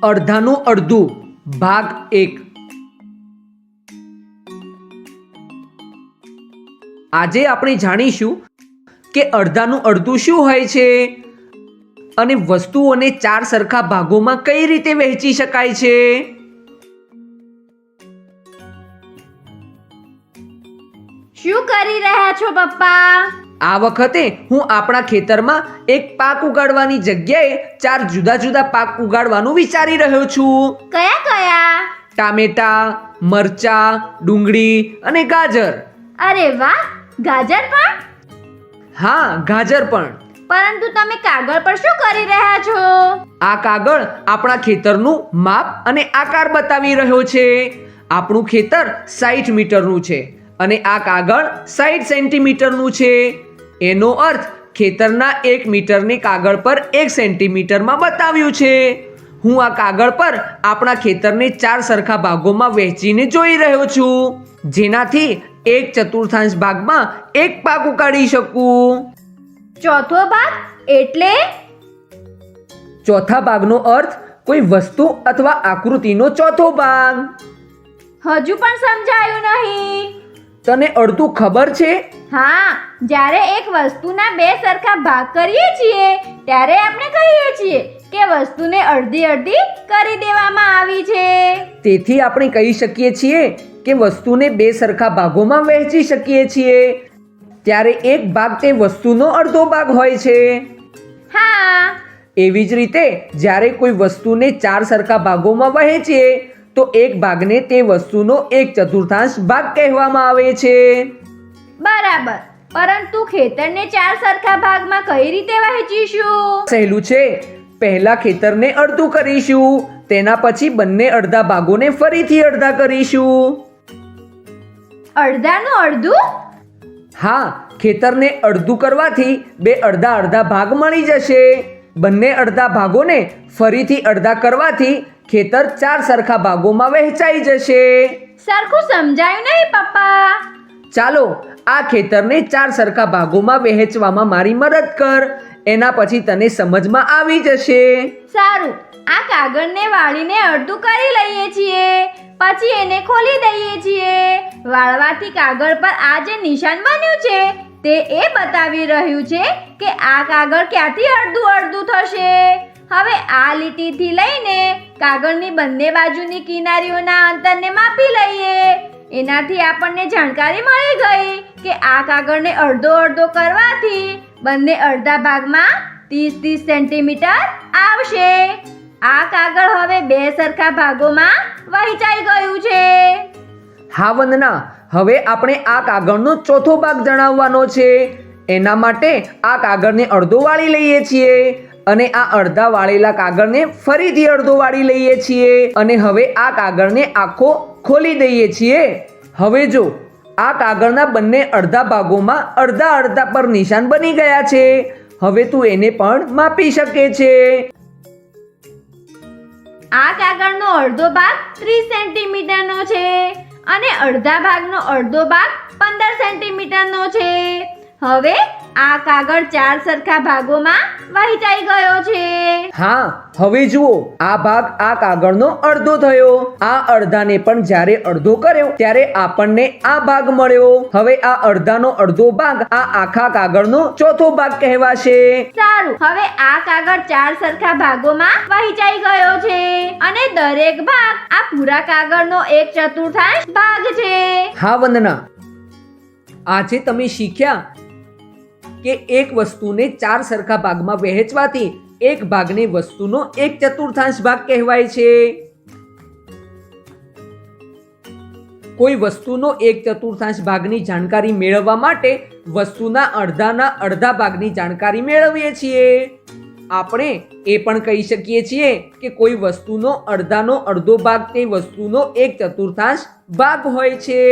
અડધાનું અડધું ભાગ 1। આજે આપણે જાણીશું કે અડધાનું અડધું શું હોય છે અને વસ્તુઓને 4 સરખા ભાગોમાં કઈ રીતે વહેંચી શકાય છે। શું કરી રહ્યા છો પપ્પા? આ વખતે હું આપણા ખેતરમાં એક પાક ઉગાડવાની જગ્યાએ 4 જુદા જુદા પાક ઉગાડવાનું વિચારી રહ્યો છું। કયા કયા? ટામેટા, મરચા, ડુંગળી અને ગાજર। અરે વાહ, ગાજર પણ? હા, ગાજર પણ। પરંતુ તમે કાગળ પર શું કરી રહ્યા છો? આ કાગળ આપણા ખેતરનું માપ અને આકાર બતાવી રહ્યો છે। આપણું ખેતર 60 મીટરનું છે અને આ કાગળ 60 સેન્ટીમીટરનું છે। એનો અર્થ ખેતરના 1 મીટરને કાગળ પર 1 સેન્ટીમીટરમાં બતાવ્યું છે। હું આ કાગળ પર આપણા ખેતરને 4 સરખા ભાગોમાં વહેંચીને જોઈ રહ્યો છું, જેનાથી 1/4 ભાગમાં એક પાક ઉગાડી શકું। ચોથો ભાગ એટલે? ચોથા ભાગનો અર્થ કોઈ વસ્તુ અથવા આકૃતિનો ચોથો ભાગ। હજુ પણ સમજાયું નહીં। તને અડધું ખબર છે? હા, જ્યારે એક વસ્તુના 2 સરખા ભાગ કરીએ છીએ ત્યારે આપણે કહીએ છીએ કે વસ્તુને અડધી અડધી કરી દેવામાં આવી છે। તેથી આપણે કહી શકીએ છીએ કે વસ્તુને 2 સરખા ભાગોમાં વહેંચી શકીએ છીએ, ત્યારે એક ભાગ તે વસ્તુનો અડધો ભાગ હોય છે। હા, એવી જ રીતે જ્યારે કોઈ વસ્તુને 4 સરખા ભાગોમાં વહેંચીએ તો એક ભાગને તે વસ્તુનો 1/4 ભાગ કહેવામાં આવે છે। બરાબર। પરંતુ ખેતરને 4 સરખા ભાગમાં કઈ રીતે વહેંચીશું? સહેલું છે। પહેલા ખેતરને અડધું કરીશું, તેના પછી બંને અડધા ભાગોને ફરીથી અડધા કરીશું। અડધાનું અડધું? હા, ખેતરને અડધું કરવાથી 2 અડધા અડધા ભાગ મળી જશે। બંને અડધા ભાગોને ફરીથી અડધા કરવાથી ખેતર 4 સરખા ભાગોમાં વહેંચાઈ જશે। સરખું સમજાયું નહીં પપ્પા। ચાલો આ ખેતરને 4 સરખા ભાગોમાં વહેંચવામાં મારી મદદ કર, એના પછી તને સમજમાં આવી જશે। સારું, આ કાગળને વાળીને અડધું કરી લઈએ છીએ, પછી એને ખોલી દઈએ છીએ। વાળવાથી કાગળ પર આ જે નિશાન બન્યું છે તે એ બતાવી રહ્યું છે કે આ કાગળ ક્યાંથી અડધું અડધું થશે। હવે આ લીટીથી લઈને કાગળની બંને બાજુની કિનારીઓના અંતરને માપી લઈએ। એનાથી આપણને જાણકારી મળી ગઈ કે આ કાગળને અડધો અડધો કરવાથી બંને અડધા ભાગમાં 30-30 સેન્ટીમીટર આવશે। આ કાગળ હવે 2 સરખા ભાગોમાં વહેંચાઈ ગયું છે। હા વંદના, હવે આપણે આ કાગળનો ચોથો ભાગ જણાવવાનો છે। એના માટે આ કાગળને અડધો વાળી લઈએ છીએ અને આ અડધા વાળેલા કાગળને ફરીથી અડધો વાળી લઈએ છીએ અને હવે આ કાગળને આખો ખોલી દઈએ છીએ। હવે જો આ કાગળના બંને અડધા ભાગોમાં અડધા અડધા પર નિશાન બની ગયા છે। હવે તું એને પણ માપી શકે છે। આ કાગળનો અડધો ભાગ 30 સેન્ટીમીટરનો છે અને અડધા ભાગનો અડધો ભાગ 15 સેન્ટીમીટરનો છે। હવે આ કાગળ 4 સરખા ભાગોમાં વહેંચાઈ ગયો છે। હા, હવે જુઓ, આ ભાગ આ કાગળનો અડધો થયો। આ અડધાને પણ જ્યારે અડધો કર્યો ત્યારે આપણને આ ભાગ મળ્યો। હવે આ અડધાનો અડધો ભાગ આ આખા કાગળનો ચોથો ભાગ કહેવાશે। સારું, હવે આ કાગળ 4 સરખા ભાગોમાં વહેંચાઈ ગયો છે અને દરેક ભાગ આ પૂરા કાગળનો 1/4 ભાગ છે। હા વંદના, આજે તમે શીખ્યા કે એક વસ્તુને 4 સરખા ભાગમાં વહેંચવાથી એક ભાગને વસ્તુનો 1/4 ભાગ કહેવાય છે। કોઈ વસ્તુનો 1/4 ભાગની જાણકારી મેળવવા માટે વસ્તુના અડધાના અડધા ભાગની જાણકારી મેળવીએ છીએ। આપણે એ પણ કહી શકીએ છીએ કે કોઈ વસ્તુનો અડધાનો અડધો ભાગ તે વસ્તુનો 1/4 ભાગ હોય છે।